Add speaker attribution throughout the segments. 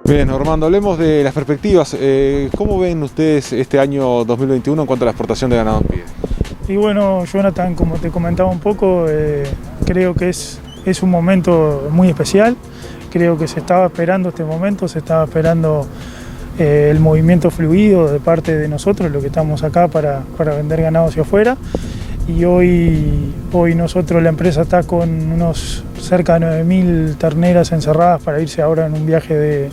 Speaker 1: Bien, Ormando, hablemos de las perspectivas. ¿Cómo ven ustedes este año 2021 en cuanto a la exportación de ganado en pie?
Speaker 2: Y bueno, Jonathan, como te comentaba un poco, creo que es un momento muy especial. Creo que se estaba esperando este momento, se estaba esperando el movimiento fluido de parte de nosotros, lo que estamos acá para vender ganado hacia afuera. Y hoy nosotros, la empresa está con unos cerca de 9.000 terneras encerradas para irse ahora en un viaje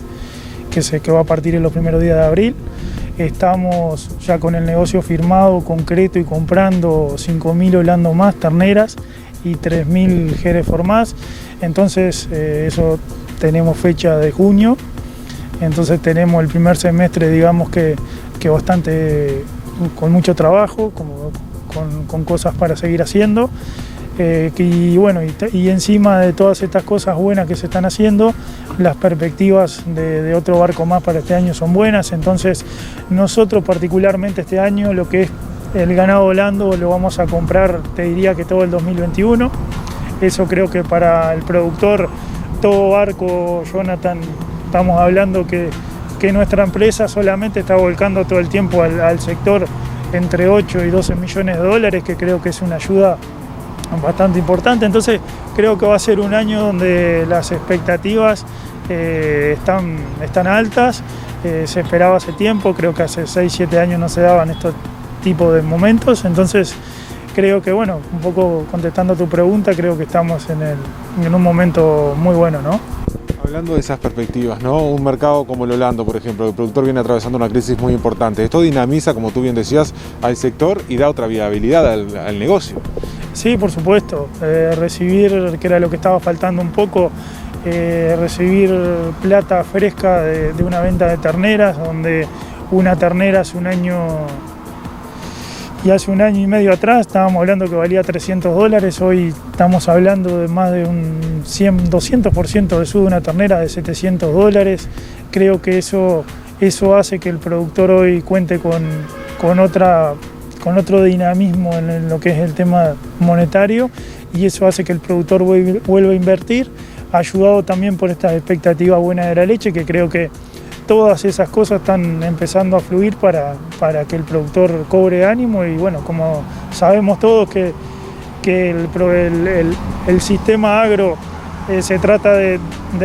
Speaker 2: que va a partir en los primeros días de abril. Estamos ya con el negocio firmado, concreto, y comprando 5.000 holando más terneras y 3.000 Hereford más. Entonces eso tenemos fecha de junio. Entonces tenemos el primer semestre, digamos que bastante con mucho trabajo, con cosas para seguir haciendo. Y bueno, y encima de todas estas cosas buenas que se están haciendo, las perspectivas de otro barco más para este año son buenas. Entonces nosotros particularmente este año lo que es el ganado holando lo vamos a comprar, te diría que todo el 2021. Eso creo que para el productor, todo barco, Jonathan, estamos hablando que nuestra empresa solamente está volcando todo el tiempo al sector entre 8 y 12 millones de dólares, que creo que es una ayuda bastante importante. Entonces creo que va a ser un año donde las expectativas están altas. Se esperaba hace tiempo, creo que hace 6-7 años no se daban estos tipos de momentos. Entonces creo que, bueno, un poco contestando tu pregunta, creo que estamos en un momento muy bueno, ¿no?
Speaker 1: Hablando de esas perspectivas, ¿no? Un mercado como el holando, por ejemplo, el productor viene atravesando una crisis muy importante. Esto dinamiza, como tú bien decías, al sector y da otra viabilidad al negocio.
Speaker 2: Sí, por supuesto. Recibir, que era lo que estaba faltando un poco, recibir plata fresca de una venta de terneras, donde una ternera hace un año y medio atrás estábamos hablando que valía $300, hoy estamos hablando de más de un 200% de sube una ternera de $700. Creo que eso hace que el productor hoy cuente con otro dinamismo en lo que es el tema monetario, y eso hace que el productor vuelva a invertir, ayudado también por estas expectativas buenas de la leche, que creo que todas esas cosas están empezando a fluir para que el productor cobre ánimo. Y bueno, como sabemos todos que el sistema agro se trata de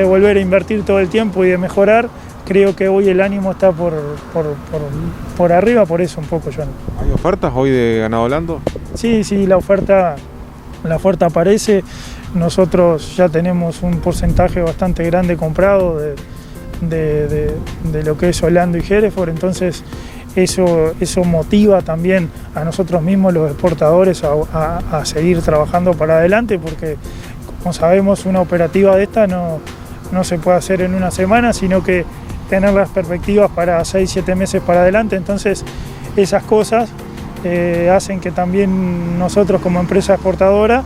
Speaker 2: volver a invertir todo el tiempo y de mejorar. Creo que hoy el ánimo está por arriba, por eso un poco, Juan.
Speaker 1: ¿Hay ofertas hoy de ganado holando?
Speaker 2: Sí, la oferta aparece. Nosotros ya tenemos un porcentaje bastante grande comprado de lo que es holando y Hereford, entonces eso motiva también a nosotros mismos, los exportadores, a seguir trabajando para adelante, porque como sabemos, una operativa de esta no se puede hacer en una semana, sino que tener las perspectivas para 6-7 meses para adelante. Entonces esas cosas hacen que también nosotros, como empresa exportadora,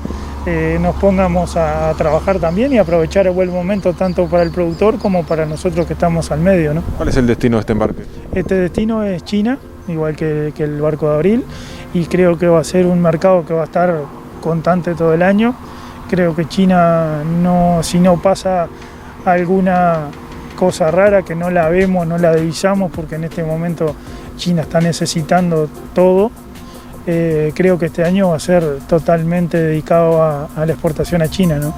Speaker 2: nos pongamos a trabajar también y aprovechar el buen momento tanto para el productor como para nosotros que estamos al medio, ¿no?
Speaker 1: ¿Cuál es el destino de este embarque?
Speaker 2: Este destino es China, igual que el barco de abril, y creo que va a ser un mercado que va a estar constante todo el año. Creo que China, si no pasa alguna cosa rara, que no la vemos, no la divisamos, porque en este momento China está necesitando todo. Creo que este año va a ser totalmente dedicado a la exportación a China, ¿no?